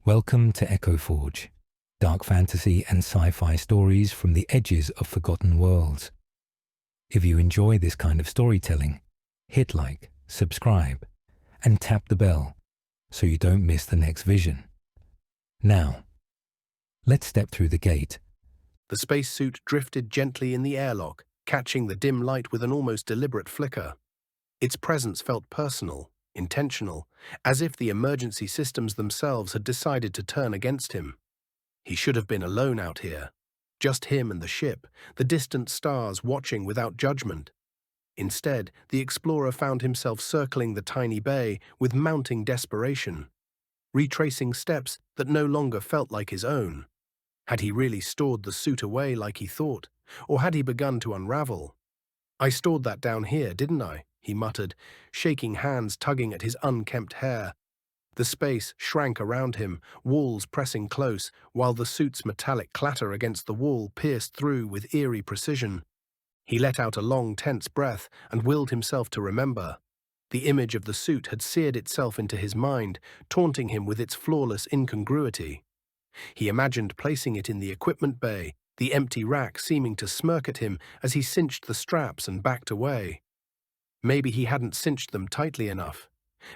Welcome to Echo Forge, dark fantasy and sci-fi stories from the edges of forgotten worlds. If you enjoy this kind of storytelling, hit like, subscribe, and tap the bell so you don't miss the next vision. Now, let's step through the gate. The spacesuit drifted gently in the airlock, catching the dim light with an almost deliberate flicker. Its presence felt personal, intentional, as if the emergency systems themselves had decided to turn against him. He should have been alone out here. Just him and the ship, the distant stars watching without judgment. Instead, the explorer found himself circling the tiny bay with mounting desperation, retracing steps that no longer felt like his own. Had he really stored the suit away like he thought, or had he begun to unravel? "I stored that down here, didn't I?" he muttered, shaking hands tugging at his unkempt hair. The space shrank around him, walls pressing close, while the suit's metallic clatter against the wall pierced through with eerie precision. He let out a long, tense breath and willed himself to remember. The image of the suit had seared itself into his mind, taunting him with its flawless incongruity. He imagined placing it in the equipment bay, the empty rack seeming to smirk at him as he cinched the straps and backed away. Maybe he hadn't cinched them tightly enough.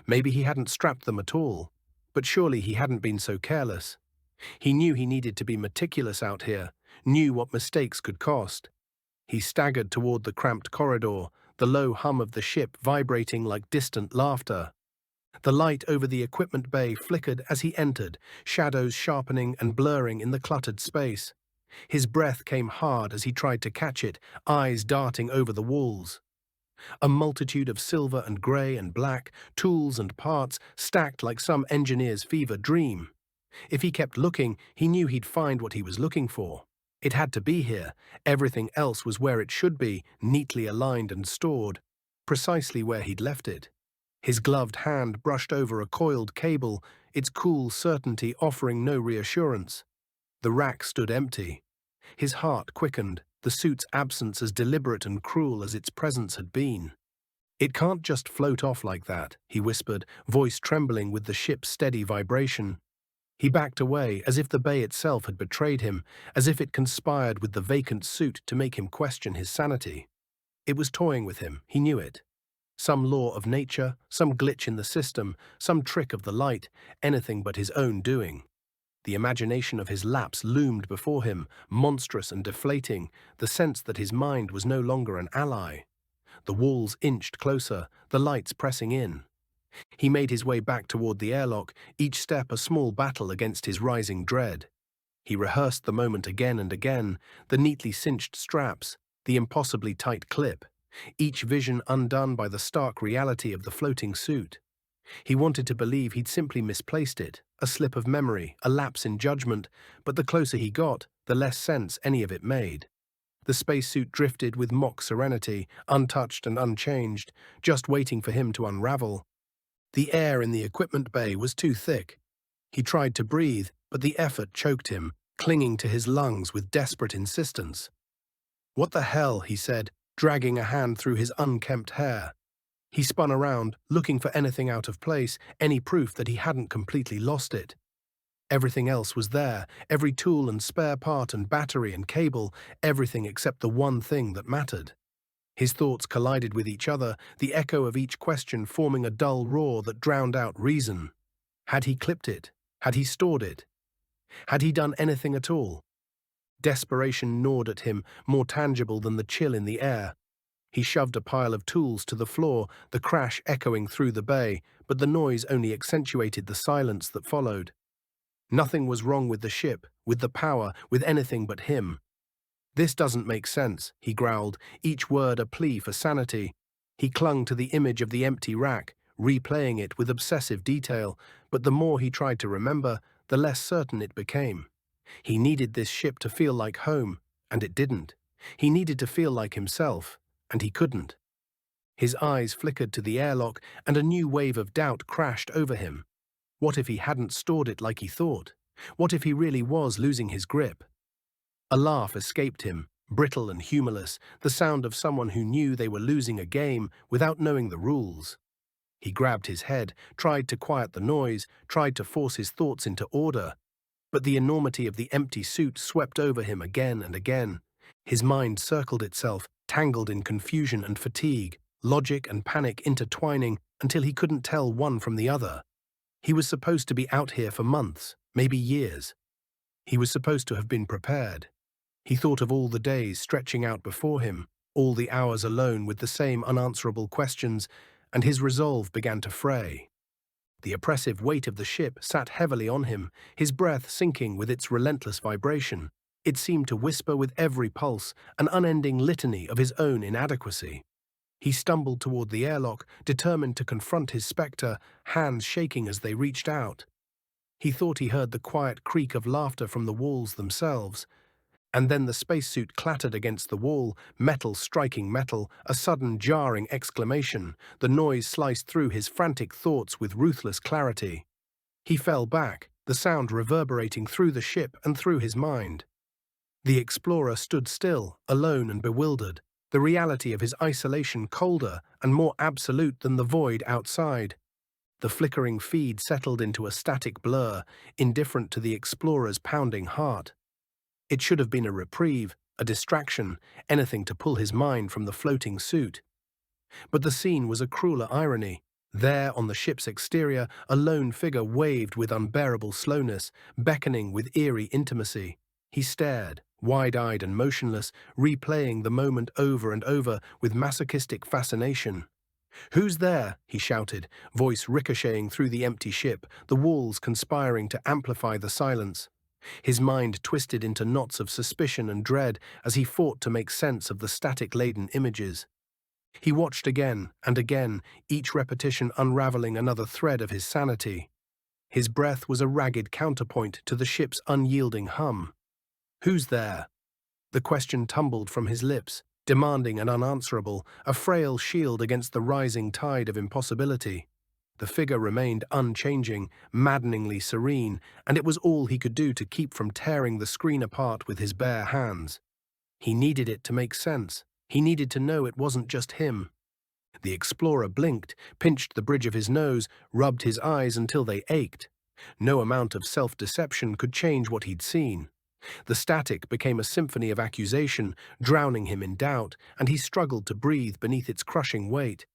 Maybe he hadn't strapped them at all. But surely he hadn't been so careless. He knew he needed to be meticulous out here, knew what mistakes could cost. He staggered toward the cramped corridor, the low hum of the ship vibrating like distant laughter. The light over the equipment bay flickered as he entered, shadows sharpening and blurring in the cluttered space. His breath came hard as he tried to catch it, eyes darting over the walls. A multitude of silver and grey and black, tools and parts stacked like some engineer's fever dream. If he kept looking, he knew he'd find what he was looking for. It had to be here. Everything else was where it should be, neatly aligned and stored, precisely where he'd left it. His gloved hand brushed over a coiled cable, its cool certainty offering no reassurance. The rack stood empty. His heart quickened, the suit's absence as deliberate and cruel as its presence had been. "It can't just float off like that," he whispered, voice trembling with the ship's steady vibration. He backed away, as if the bay itself had betrayed him, as if it conspired with the vacant suit to make him question his sanity. It was toying with him, he knew it. Some law of nature, some glitch in the system, some trick of the light, anything but his own doing. The imagination of his lapse loomed before him, monstrous and deflating, the sense that his mind was no longer an ally. The walls inched closer, the lights pressing in. He made his way back toward the airlock, each step a small battle against his rising dread. He rehearsed the moment again and again, the neatly cinched straps, the impossibly tight clip, each vision undone by the stark reality of the floating suit. He wanted to believe he'd simply misplaced it, a slip of memory, a lapse in judgment, but the closer he got, the less sense any of it made. The spacesuit drifted with mock serenity, untouched and unchanged, just waiting for him to unravel. The air in the equipment bay was too thick. He tried to breathe, but the effort choked him, clinging to his lungs with desperate insistence. "What the hell?" he said, dragging a hand through his unkempt hair. He spun around, looking for anything out of place, any proof that he hadn't completely lost it. Everything else was there, every tool and spare part and battery and cable, everything except the one thing that mattered. His thoughts collided with each other, the echo of each question forming a dull roar that drowned out reason. Had he clipped it? Had he stored it? Had he done anything at all? Desperation gnawed at him, more tangible than the chill in the air. He shoved a pile of tools to the floor, the crash echoing through the bay, but the noise only accentuated the silence that followed. Nothing was wrong with the ship, with the power, with anything but him. "This doesn't make sense," he growled, each word a plea for sanity. He clung to the image of the empty rack, replaying it with obsessive detail, but the more he tried to remember, the less certain it became. He needed this ship to feel like home, and it didn't. He needed to feel like himself, and he couldn't. His eyes flickered to the airlock, and a new wave of doubt crashed over him. What if he hadn't stored it like he thought? What if he really was losing his grip? A laugh escaped him, brittle and humorless, the sound of someone who knew they were losing a game without knowing the rules. He grabbed his head, tried to quiet the noise, tried to force his thoughts into order, but the enormity of the empty suit swept over him again and again. His mind circled itself, tangled in confusion and fatigue, logic and panic intertwining until he couldn't tell one from the other. He was supposed to be out here for months, maybe years. He was supposed to have been prepared. He thought of all the days stretching out before him, all the hours alone with the same unanswerable questions, and his resolve began to fray. The oppressive weight of the ship sat heavily on him, his breath sinking with its relentless vibration. It seemed to whisper with every pulse, an unending litany of his own inadequacy. He stumbled toward the airlock, determined to confront his spectre, hands shaking as they reached out. He thought he heard the quiet creak of laughter from the walls themselves. And then the spacesuit clattered against the wall, metal striking metal, a sudden jarring exclamation. The noise sliced through his frantic thoughts with ruthless clarity. He fell back, the sound reverberating through the ship and through his mind. The explorer stood still, alone and bewildered, the reality of his isolation colder and more absolute than the void outside. The flickering feed settled into a static blur, indifferent to the explorer's pounding heart. It should have been a reprieve, a distraction, anything to pull his mind from the floating suit. But the scene was a crueler irony. There, on the ship's exterior, a lone figure waved with unbearable slowness, beckoning with eerie intimacy. He stared, wide-eyed and motionless, replaying the moment over and over with masochistic fascination. "Who's there?" he shouted, voice ricocheting through the empty ship, the walls conspiring to amplify the silence. His mind twisted into knots of suspicion and dread as he fought to make sense of the static-laden images. He watched again and again, each repetition unraveling another thread of his sanity. His breath was a ragged counterpoint to the ship's unyielding hum. "Who's there?" The question tumbled from his lips, demanding and unanswerable, a frail shield against the rising tide of impossibility. The figure remained unchanging, maddeningly serene, and it was all he could do to keep from tearing the screen apart with his bare hands. He needed it to make sense. He needed to know it wasn't just him. The explorer blinked, pinched the bridge of his nose, rubbed his eyes until they ached. No amount of self-deception could change what he'd seen. The static became a symphony of accusation, drowning him in doubt, and he struggled to breathe beneath its crushing weight.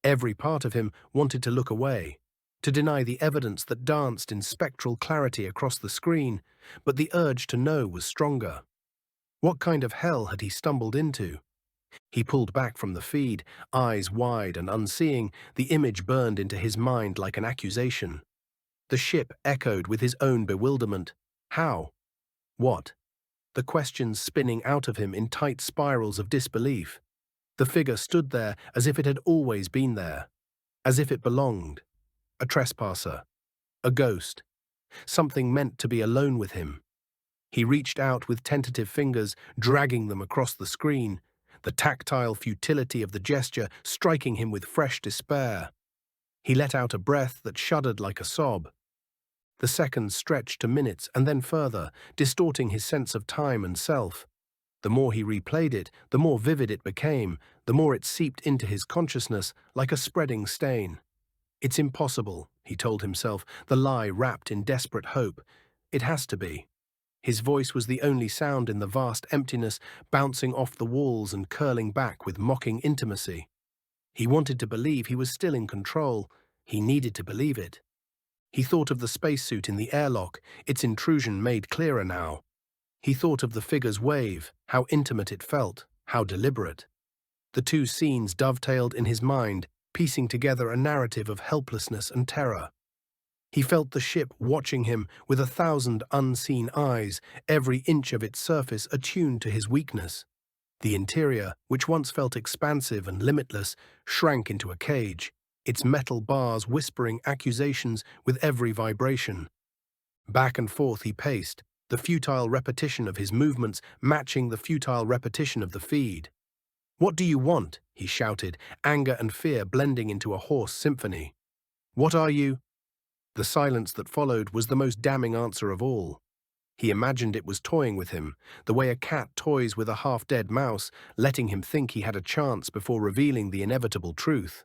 Every part of him wanted to look away, to deny the evidence that danced in spectral clarity across the screen, but the urge to know was stronger. What kind of hell had he stumbled into? He pulled back from the feed, eyes wide and unseeing, the image burned into his mind like an accusation. The ship echoed with his own bewilderment. How? What? The questions spinning out of him in tight spirals of disbelief. The figure stood there as if it had always been there, as if it belonged. A trespasser, a ghost, something meant to be alone with him. He reached out with tentative fingers, dragging them across the screen, the tactile futility of the gesture striking him with fresh despair. He let out a breath that shuddered like a sob. The seconds stretched to minutes and then further, distorting his sense of time and self. The more he replayed it, the more vivid it became, the more it seeped into his consciousness like a spreading stain. "It's impossible," he told himself, the lie wrapped in desperate hope. "It has to be." His voice was the only sound in the vast emptiness, bouncing off the walls and curling back with mocking intimacy. He wanted to believe he was still in control. He needed to believe it. He thought of the spacesuit in the airlock, its intrusion made clearer now. He thought of the figure's wave, how intimate it felt, how deliberate. The two scenes dovetailed in his mind, piecing together a narrative of helplessness and terror. He felt the ship watching him with 1,000 unseen eyes, every inch of its surface attuned to his weakness. The interior, which once felt expansive and limitless, shrank into a cage, its metal bars whispering accusations with every vibration. Back and forth he paced, the futile repetition of his movements matching the futile repetition of the feed. "What do you want?" he shouted, anger and fear blending into a hoarse symphony. "What are you?" The silence that followed was the most damning answer of all. He imagined it was toying with him, the way a cat toys with a half-dead mouse, letting him think he had a chance before revealing the inevitable truth.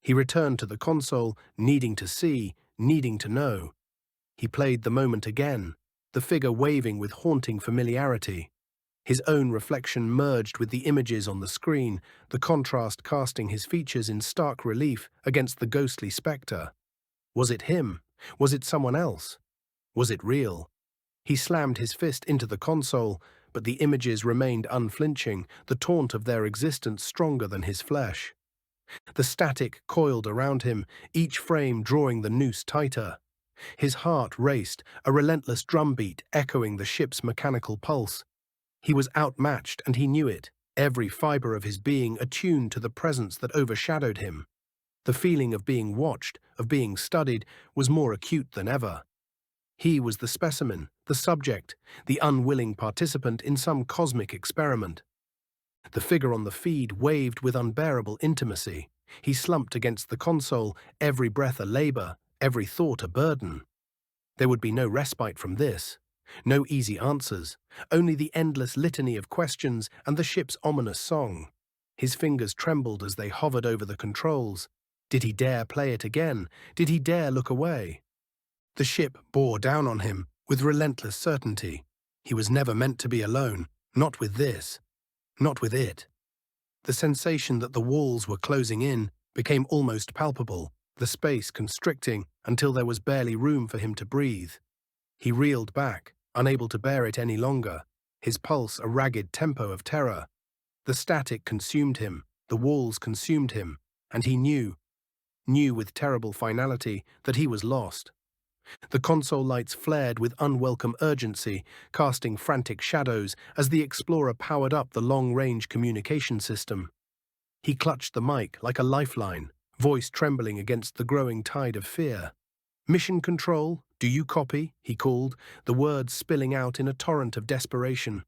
He returned to the console, needing to see, needing to know. He played the moment again, the figure waving with haunting familiarity. His own reflection merged with the images on the screen, the contrast casting his features in stark relief against the ghostly spectre. Was it him? Was it someone else? Was it real? He slammed his fist into the console, but the images remained unflinching, the taunt of their existence stronger than his flesh. The static coiled around him, each frame drawing the noose tighter. His heart raced, a relentless drumbeat echoing the ship's mechanical pulse. He was outmatched, and he knew it, every fiber of his being attuned to the presence that overshadowed him. The feeling of being watched, of being studied, was more acute than ever. He was the specimen, the subject, the unwilling participant in some cosmic experiment. The figure on the feed waved with unbearable intimacy. He slumped against the console, every breath a labor, every thought a burden. There would be no respite from this. No easy answers, only the endless litany of questions and the ship's ominous song. His fingers trembled as they hovered over the controls. Did he dare play it again? Did he dare look away? The ship bore down on him with relentless certainty. He was never meant to be alone, not with this, not with it. The sensation that the walls were closing in became almost palpable, the space constricting until there was barely room for him to breathe. He reeled back, unable to bear it any longer, his pulse a ragged tempo of terror. The static consumed him, the walls consumed him, and he knew with terrible finality that he was lost. The console lights flared with unwelcome urgency, casting frantic shadows as the explorer powered up the long-range communication system. He clutched the mic like a lifeline, voice trembling against the growing tide of fear. "Mission Control, do you copy?" he called, the words spilling out in a torrent of desperation.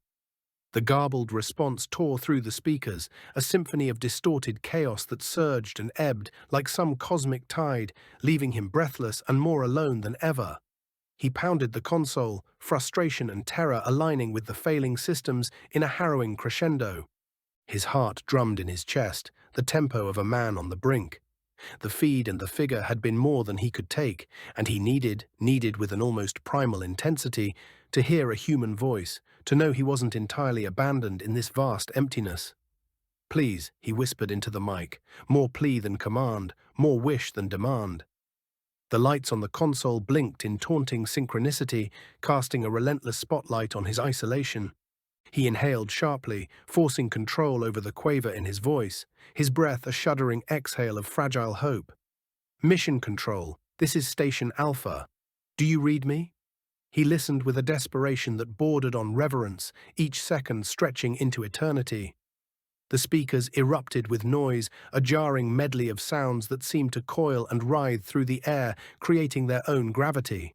The garbled response tore through the speakers, a symphony of distorted chaos that surged and ebbed like some cosmic tide, leaving him breathless and more alone than ever. He pounded the console, frustration and terror aligning with the failing systems in a harrowing crescendo. His heart drummed in his chest, the tempo of a man on the brink. The feed and the figure had been more than he could take, and he needed with an almost primal intensity, to hear a human voice, to know he wasn't entirely abandoned in this vast emptiness. "Please," he whispered into the mic, more plea than command, more wish than demand. The lights on the console blinked in taunting synchronicity, casting a relentless spotlight on his isolation. He inhaled sharply, forcing control over the quaver in his voice, his breath a shuddering exhale of fragile hope. "Mission Control, this is Station Alpha. Do you read me?" He listened with a desperation that bordered on reverence, each second stretching into eternity. The speakers erupted with noise, a jarring medley of sounds that seemed to coil and writhe through the air, creating their own gravity.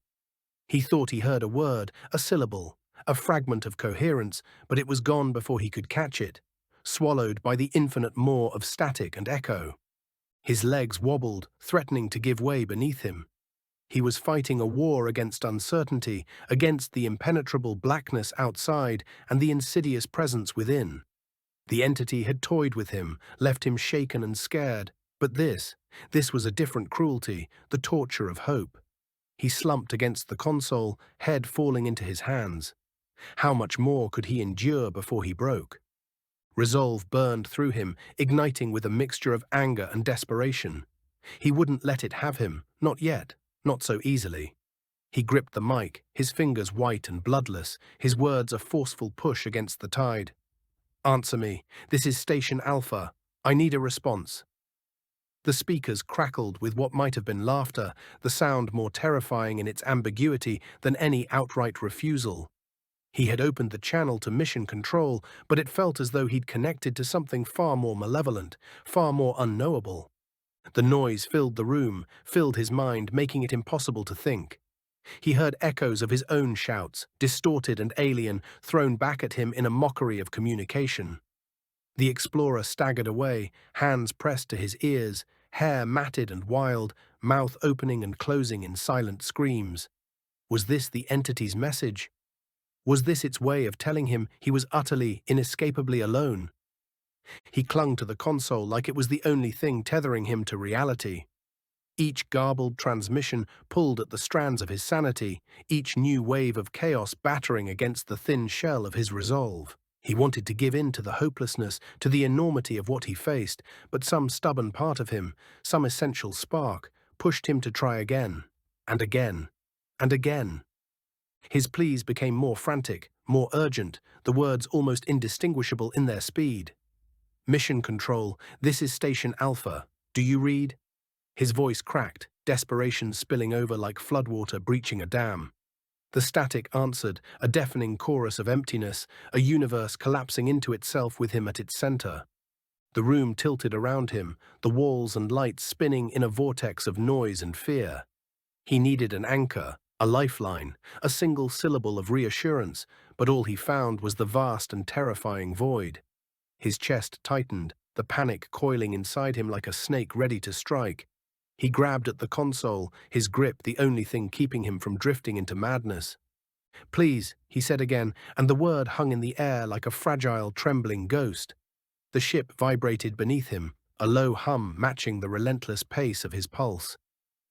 He thought he heard a word, a syllable, a fragment of coherence, but it was gone before he could catch it, swallowed by the infinite maw of static and echo. His legs wobbled, threatening to give way beneath him. He was fighting a war against uncertainty, against the impenetrable blackness outside and the insidious presence within. The entity had toyed with him, left him shaken and scared, but this was a different cruelty, the torture of hope. He slumped against the console, head falling into his hands. How much more could he endure before he broke? Resolve burned through him, igniting with a mixture of anger and desperation. He wouldn't let it have him, not yet, not so easily. He gripped the mic, his fingers white and bloodless, his words a forceful push against the tide. "Answer me. This is Station Alpha. I need a response." The speakers crackled with what might have been laughter, the sound more terrifying in its ambiguity than any outright refusal. He had opened the channel to Mission Control, but it felt as though he'd connected to something far more malevolent, far more unknowable. The noise filled the room, filled his mind, making it impossible to think. He heard echoes of his own shouts, distorted and alien, thrown back at him in a mockery of communication. The explorer staggered away, hands pressed to his ears, hair matted and wild, mouth opening and closing in silent screams. Was this the entity's message? Was this its way of telling him he was utterly, inescapably alone? He clung to the console like it was the only thing tethering him to reality. Each garbled transmission pulled at the strands of his sanity, each new wave of chaos battering against the thin shell of his resolve. He wanted to give in to the hopelessness, to the enormity of what he faced, but some stubborn part of him, some essential spark, pushed him to try again, and again, and again. His pleas became more frantic, more urgent, the words almost indistinguishable in their speed. "Mission Control, this is Station Alpha. Do you read?" His voice cracked, desperation spilling over like floodwater breaching a dam. The static answered, a deafening chorus of emptiness, a universe collapsing into itself with him at its center. The room tilted around him, the walls and lights spinning in a vortex of noise and fear. He needed an anchor, a lifeline, a single syllable of reassurance, but all he found was the vast and terrifying void. His chest tightened, the panic coiling inside him like a snake ready to strike. He grabbed at the console, his grip the only thing keeping him from drifting into madness. "Please," he said again, and the word hung in the air like a fragile, trembling ghost. The ship vibrated beneath him, a low hum matching the relentless pace of his pulse.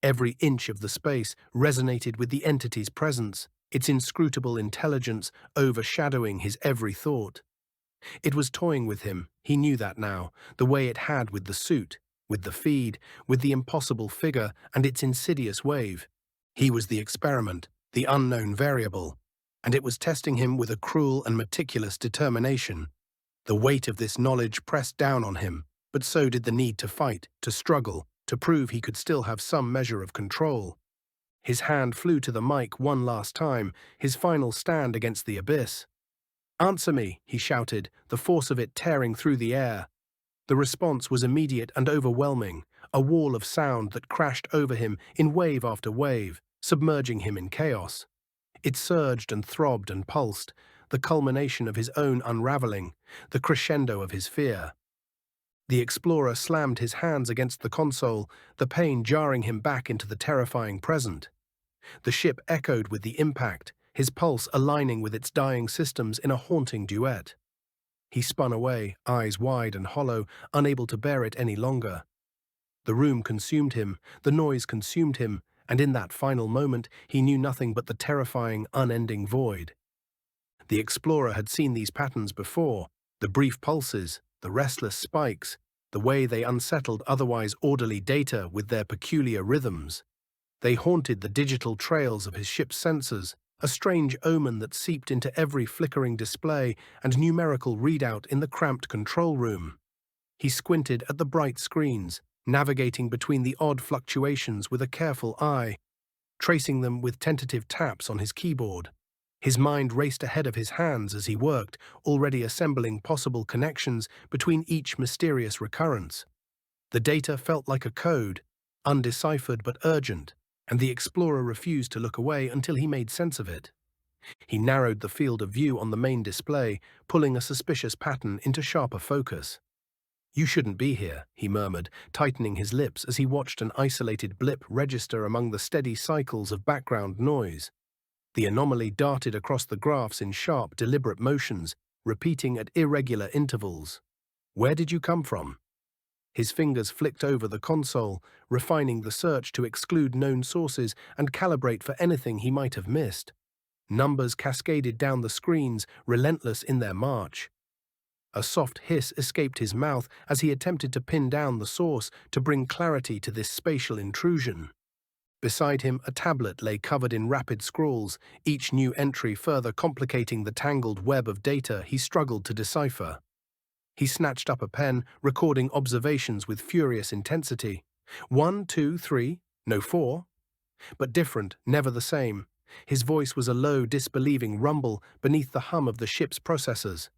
Every inch of the space resonated with the entity's presence, its inscrutable intelligence overshadowing his every thought. It was toying with him, he knew that now, the way it had with the suit, with the feed, with the impossible figure and its insidious wave. He was the experiment, the unknown variable, and it was testing him with a cruel and meticulous determination. The weight of this knowledge pressed down on him, but so did the need to fight, to struggle, to prove he could still have some measure of control. His hand flew to the mic one last time, his final stand against the abyss. "Answer me," he shouted, the force of it tearing through the air. The response was immediate and overwhelming, a wall of sound that crashed over him in wave after wave, submerging him in chaos. It surged and throbbed and pulsed, the culmination of his own unraveling, the crescendo of his fear. The explorer slammed his hands against the console, the pain jarring him back into the terrifying present. The ship echoed with the impact, his pulse aligning with its dying systems in a haunting duet. He spun away, eyes wide and hollow, unable to bear it any longer. The room consumed him, the noise consumed him, and in that final moment he knew nothing but the terrifying, unending void. The explorer had seen these patterns before, the brief pulses, the restless spikes, the way they unsettled otherwise orderly data with their peculiar rhythms. They haunted the digital trails of his ship's sensors, a strange omen that seeped into every flickering display and numerical readout in the cramped control room. He squinted at the bright screens, navigating between the odd fluctuations with a careful eye, tracing them with tentative taps on his keyboard. His mind raced ahead of his hands as he worked, already assembling possible connections between each mysterious recurrence. The data felt like a code, undeciphered but urgent, and the explorer refused to look away until he made sense of it. He narrowed the field of view on the main display, pulling a suspicious pattern into sharper focus. "You shouldn't be here," he murmured, tightening his lips as he watched an isolated blip register among the steady cycles of background noise. The anomaly darted across the graphs in sharp, deliberate motions, repeating at irregular intervals. "Where did you come from?" His fingers flicked over the console, refining the search to exclude known sources and calibrate for anything he might have missed. Numbers cascaded down the screens, relentless in their march. A soft hiss escaped his mouth as he attempted to pin down the source to bring clarity to this spatial intrusion. Beside him, a tablet lay covered in rapid scrawls, each new entry further complicating the tangled web of data he struggled to decipher. He snatched up a pen, recording observations with furious intensity. 1, 2, 3, no 4. But different, never the same. His voice was a low, disbelieving rumble beneath the hum of the ship's processors.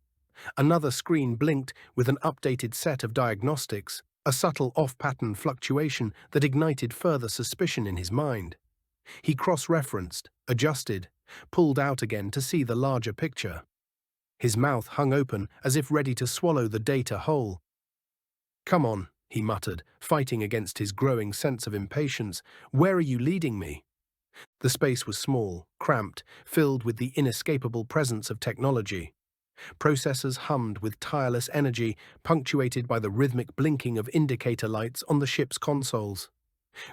Another screen blinked with an updated set of diagnostics, a subtle off-pattern fluctuation that ignited further suspicion in his mind. He cross-referenced, adjusted, pulled out again to see the larger picture. His mouth hung open as if ready to swallow the data whole. "Come on," he muttered, fighting against his growing sense of impatience. "Where are you leading me?" The space was small, cramped, filled with the inescapable presence of technology. Processors hummed with tireless energy, punctuated by the rhythmic blinking of indicator lights on the ship's consoles.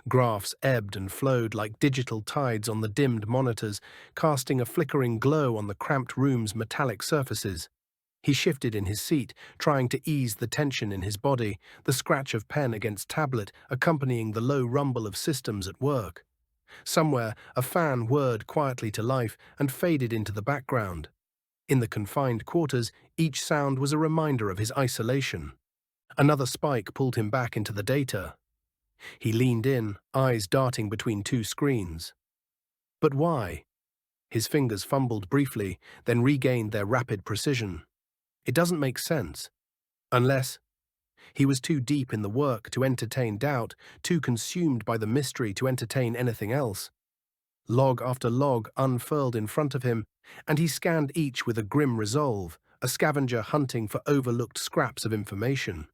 Graphs ebbed and flowed like digital tides on the dimmed monitors, casting a flickering glow on the cramped room's metallic surfaces. He shifted in his seat, trying to ease the tension in his body, the scratch of pen against tablet accompanying the low rumble of systems at work. Somewhere, a fan whirred quietly to life and faded into the background. In the confined quarters, each sound was a reminder of his isolation. Another spike pulled him back into the data. He leaned in, eyes darting between two screens. But why? His fingers fumbled briefly, then regained their rapid precision. It doesn't make sense. Unless he was too deep in the work to entertain doubt, too consumed by the mystery to entertain anything else. Log after log unfurled in front of him, and he scanned each with a grim resolve, a scavenger hunting for overlooked scraps of information.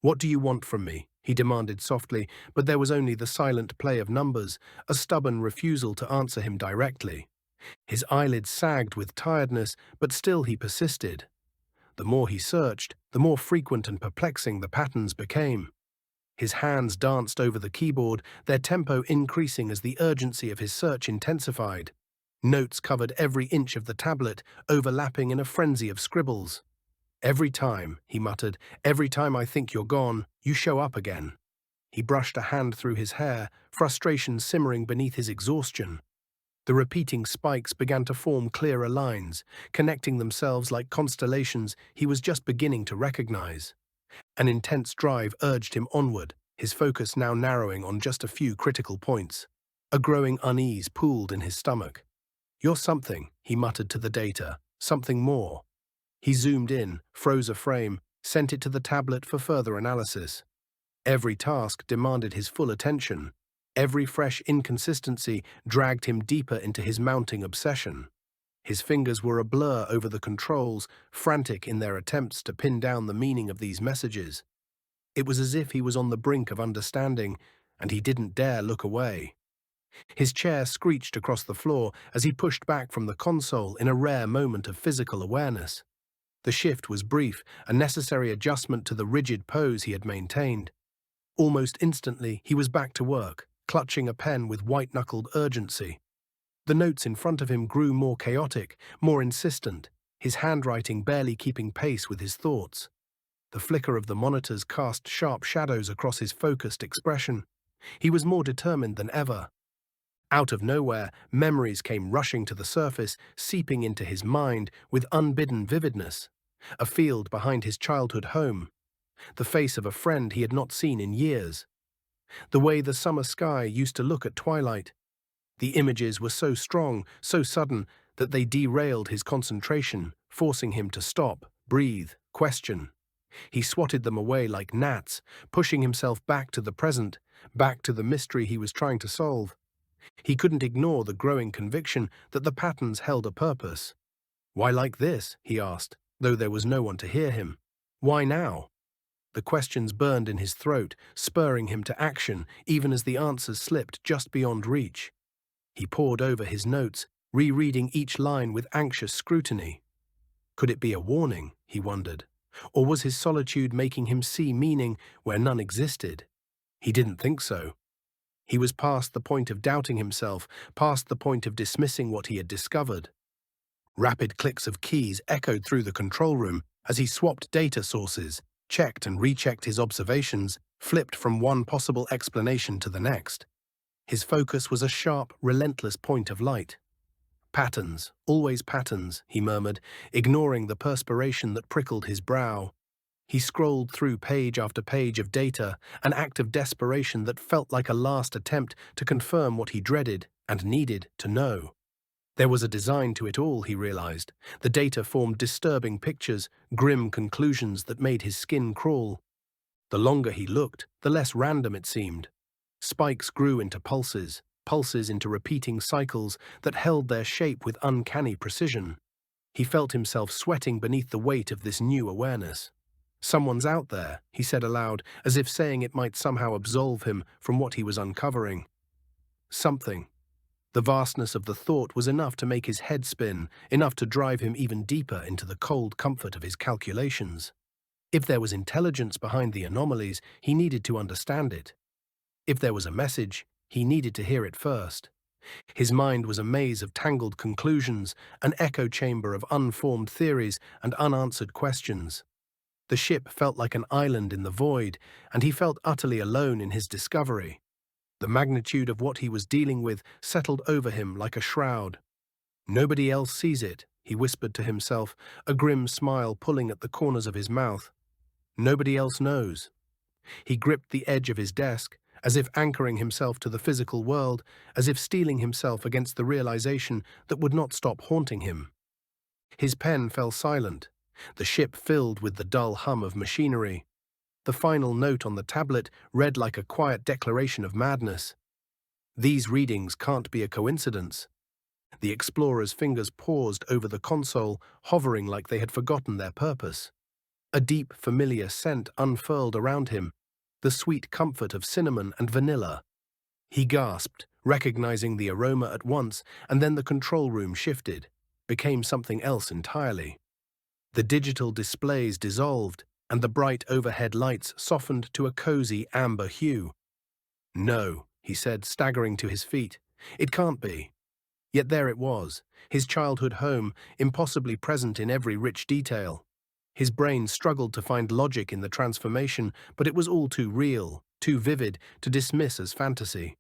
"What do you want from me?" he demanded softly, but there was only the silent play of numbers, a stubborn refusal to answer him directly. His eyelids sagged with tiredness, but still he persisted. The more he searched, the more frequent and perplexing the patterns became. His hands danced over the keyboard, their tempo increasing as the urgency of his search intensified. Notes covered every inch of the tablet, overlapping in a frenzy of scribbles. "Every time," he muttered, "every time I think you're gone, you show up again." He brushed a hand through his hair, frustration simmering beneath his exhaustion. The repeating spikes began to form clearer lines, connecting themselves like constellations he was just beginning to recognize. An intense drive urged him onward, his focus now narrowing on just a few critical points. A growing unease pooled in his stomach. "You're something," he muttered to the data, "something more." He zoomed in, froze a frame, sent it to the tablet for further analysis. Every task demanded his full attention. Every fresh inconsistency dragged him deeper into his mounting obsession. His fingers were a blur over the controls, frantic in their attempts to pin down the meaning of these messages. It was as if he was on the brink of understanding, and he didn't dare look away. His chair screeched across the floor as he pushed back from the console in a rare moment of physical awareness. The shift was brief, a necessary adjustment to the rigid pose he had maintained. Almost instantly, he was back to work, clutching a pen with white-knuckled urgency. The notes in front of him grew more chaotic, more insistent, his handwriting barely keeping pace with his thoughts. The flicker of the monitors cast sharp shadows across his focused expression. He was more determined than ever. Out of nowhere, memories came rushing to the surface, seeping into his mind with unbidden vividness. A field behind his childhood home. The face of a friend he had not seen in years. The way the summer sky used to look at twilight. The images were so strong, so sudden, that they derailed his concentration, forcing him to stop, breathe, question. He swatted them away like gnats, pushing himself back to the present, back to the mystery he was trying to solve. He couldn't ignore the growing conviction that the patterns held a purpose. "Why like this?" he asked, though there was no one to hear him. "Why now?" The questions burned in his throat, spurring him to action, even as the answers slipped just beyond reach. He pored over his notes, rereading each line with anxious scrutiny. Could it be a warning, he wondered, or was his solitude making him see meaning where none existed? He didn't think so. He was past the point of doubting himself, past the point of dismissing what he had discovered. Rapid clicks of keys echoed through the control room as he swapped data sources, checked and rechecked his observations, flipped from one possible explanation to the next. His focus was a sharp, relentless point of light. "Patterns, always patterns," he murmured, ignoring the perspiration that prickled his brow. He scrolled through page after page of data, an act of desperation that felt like a last attempt to confirm what he dreaded and needed to know. There was a design to it all, he realized. The data formed disturbing pictures, grim conclusions that made his skin crawl. The longer he looked, the less random it seemed. Spikes grew into pulses, pulses into repeating cycles that held their shape with uncanny precision. He felt himself sweating beneath the weight of this new awareness. "Someone's out there," he said aloud, as if saying it might somehow absolve him from what he was uncovering. Something. The vastness of the thought was enough to make his head spin, enough to drive him even deeper into the cold comfort of his calculations. If there was intelligence behind the anomalies, he needed to understand it. If there was a message, he needed to hear it first. His mind was a maze of tangled conclusions, an echo chamber of unformed theories and unanswered questions. The ship felt like an island in the void, and he felt utterly alone in his discovery. The magnitude of what he was dealing with settled over him like a shroud. "Nobody else sees it," he whispered to himself, a grim smile pulling at the corners of his mouth. "Nobody else knows." He gripped the edge of his desk, as if anchoring himself to the physical world, as if steeling himself against the realization that would not stop haunting him. His pen fell silent, the ship filled with the dull hum of machinery. The final note on the tablet read like a quiet declaration of madness. "These readings can't be a coincidence." The explorer's fingers paused over the console, hovering like they had forgotten their purpose. A deep, familiar scent unfurled around him, the sweet comfort of cinnamon and vanilla. He gasped, recognizing the aroma at once, and then the control room shifted, became something else entirely. The digital displays dissolved, and the bright overhead lights softened to a cozy amber hue. "No," he said, staggering to his feet. "It can't be." Yet there it was, his childhood home, impossibly present in every rich detail. His brain struggled to find logic in the transformation, but it was all too real, too vivid, to dismiss as fantasy.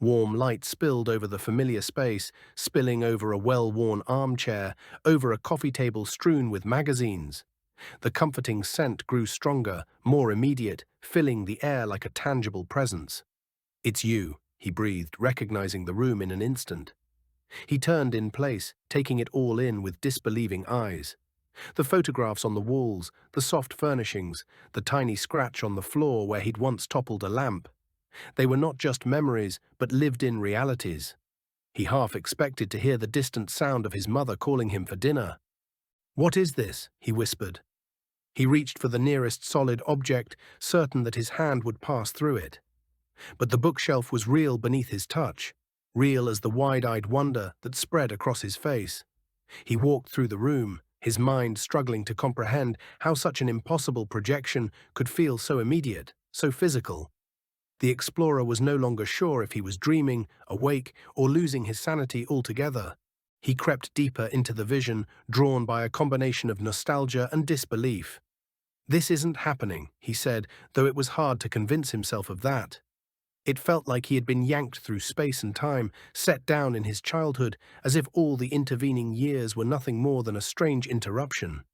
Warm light spilled over the familiar space, spilling over a well-worn armchair, over a coffee table strewn with magazines. The comforting scent grew stronger, more immediate, filling the air like a tangible presence. "It's you," he breathed, recognizing the room in an instant. He turned in place, taking it all in with disbelieving eyes. The photographs on the walls, the soft furnishings, the tiny scratch on the floor where he'd once toppled a lamp. They were not just memories, but lived-in realities. He half expected to hear the distant sound of his mother calling him for dinner. "What is this?" he whispered. He reached for the nearest solid object, certain that his hand would pass through it. But the bookshelf was real beneath his touch, real as the wide-eyed wonder that spread across his face. He walked through the room, his mind struggling to comprehend how such an impossible projection could feel so immediate, so physical. The explorer was no longer sure if he was dreaming, awake, or losing his sanity altogether. He crept deeper into the vision, drawn by a combination of nostalgia and disbelief. "This isn't happening," he said, though it was hard to convince himself of that. It felt like he had been yanked through space and time, set down in his childhood, as if all the intervening years were nothing more than a strange interruption.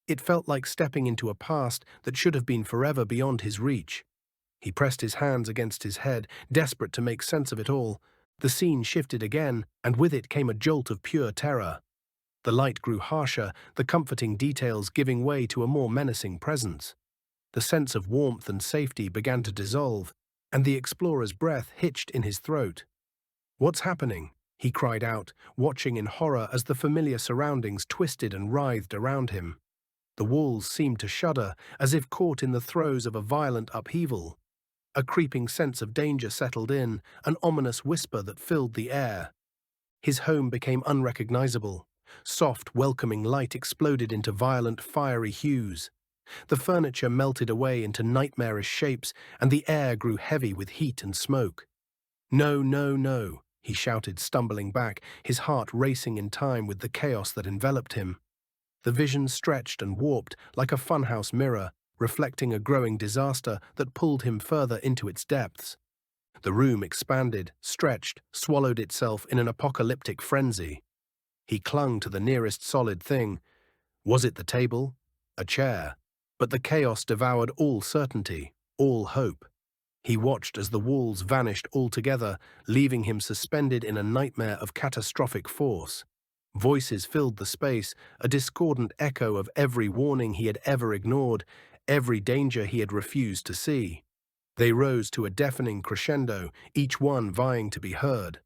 It felt like stepping into a past that should have been forever beyond his reach. He pressed his hands against his head, desperate to make sense of it all. The scene shifted again, and with it came a jolt of pure terror. The light grew harsher, the comforting details giving way to a more menacing presence. The sense of warmth and safety began to dissolve, and the explorer's breath hitched in his throat. "What's happening?" he cried out, watching in horror as the familiar surroundings twisted and writhed around him. The walls seemed to shudder, as if caught in the throes of a violent upheaval. A creeping sense of danger settled in, an ominous whisper that filled the air. His home became unrecognizable. Soft, welcoming light exploded into violent, fiery hues. The furniture melted away into nightmarish shapes, and the air grew heavy with heat and smoke. "No, no, no," he shouted, stumbling back, his heart racing in time with the chaos that enveloped him. The vision stretched and warped like a funhouse mirror, reflecting a growing disaster that pulled him further into its depths. The room expanded, stretched, swallowed itself in an apocalyptic frenzy. He clung to the nearest solid thing. Was it the table? A chair? But the chaos devoured all certainty, all hope. He watched as the walls vanished altogether, leaving him suspended in a nightmare of catastrophic force. Voices filled the space, a discordant echo of every warning he had ever ignored, every danger he had refused to see. They rose to a deafening crescendo, each one vying to be heard.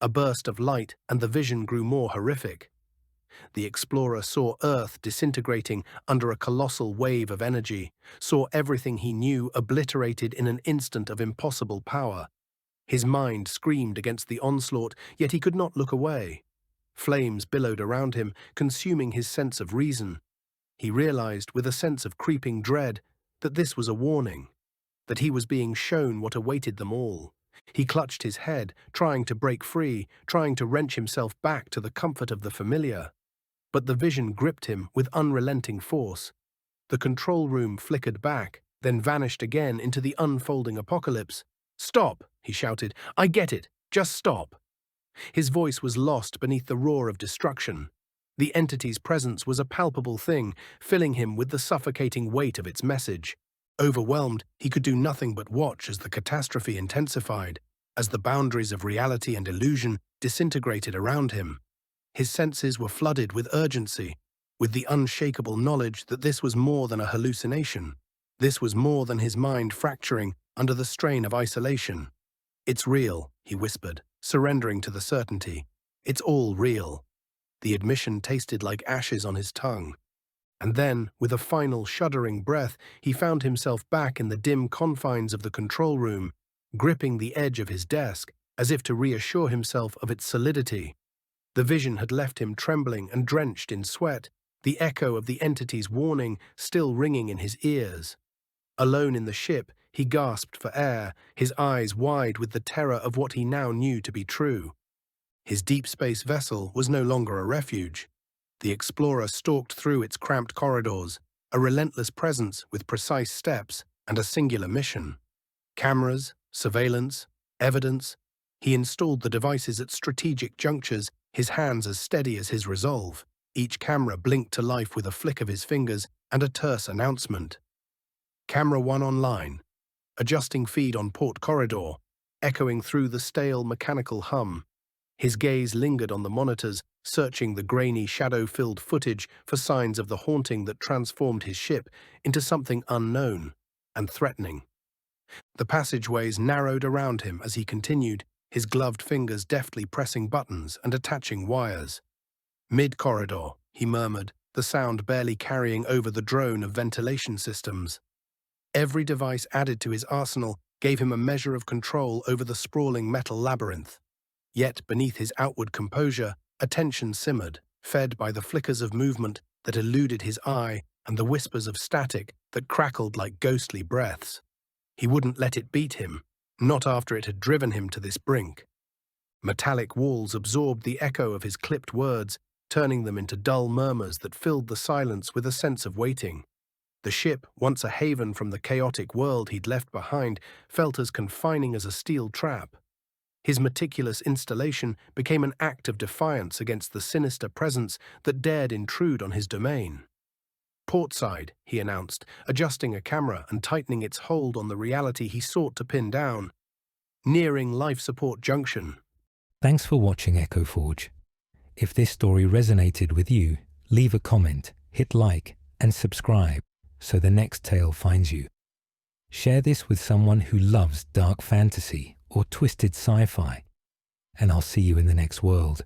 A burst of light, and the vision grew more horrific. The explorer saw Earth disintegrating under a colossal wave of energy, saw everything he knew obliterated in an instant of impossible power. His mind screamed against the onslaught, yet he could not look away. Flames billowed around him, consuming his sense of reason. He realized, with a sense of creeping dread, that this was a warning, that he was being shown what awaited them all. He clutched his head, trying to break free, trying to wrench himself back to the comfort of the familiar. But the vision gripped him with unrelenting force. The control room flickered back, then vanished again into the unfolding apocalypse. "Stop!" he shouted. "I get it. Just stop." His voice was lost beneath the roar of destruction. The entity's presence was a palpable thing, filling him with the suffocating weight of its message. Overwhelmed, he could do nothing but watch as the catastrophe intensified, as the boundaries of reality and illusion disintegrated around him. His senses were flooded with urgency, with the unshakable knowledge that this was more than a hallucination. This was more than his mind fracturing under the strain of isolation. "It's real," he whispered, surrendering to the certainty. "It's all real." The admission tasted like ashes on his tongue. And then, with a final shuddering breath, he found himself back in the dim confines of the control room, gripping the edge of his desk, as if to reassure himself of its solidity. The vision had left him trembling and drenched in sweat, the echo of the entity's warning still ringing in his ears. Alone in the ship, he gasped for air, his eyes wide with the terror of what he now knew to be true. His deep space vessel was no longer a refuge. The explorer stalked through its cramped corridors, a relentless presence with precise steps and a singular mission. Cameras, surveillance, evidence. He installed the devices at strategic junctures, his hands as steady as his resolve. Each camera blinked to life with a flick of his fingers and a terse announcement. Camera 1 online, adjusting feed on port corridor, echoing through the stale mechanical hum. His gaze lingered on the monitors, searching the grainy, shadow-filled footage for signs of the haunting that transformed his ship into something unknown and threatening. The passageways narrowed around him as he continued, his gloved fingers deftly pressing buttons and attaching wires. "Mid-corridor," he murmured, the sound barely carrying over the drone of ventilation systems. Every device added to his arsenal gave him a measure of control over the sprawling metal labyrinth. Yet beneath his outward composure, attention simmered, fed by the flickers of movement that eluded his eye and the whispers of static that crackled like ghostly breaths. He wouldn't let it beat him, not after it had driven him to this brink. Metallic walls absorbed the echo of his clipped words, turning them into dull murmurs that filled the silence with a sense of waiting. The ship, once a haven from the chaotic world he'd left behind, felt as confining as a steel trap. His meticulous installation became an act of defiance against the sinister presence that dared intrude on his domain. "Portside," he announced, adjusting a camera and tightening its hold on the reality he sought to pin down. "Nearing life support junction." Thanks for watching Echo Forge. If this story resonated with you, leave a comment, hit like, and subscribe so the next tale finds you. Share this with someone who loves dark fantasy or twisted sci-fi, and I'll see you in the next world.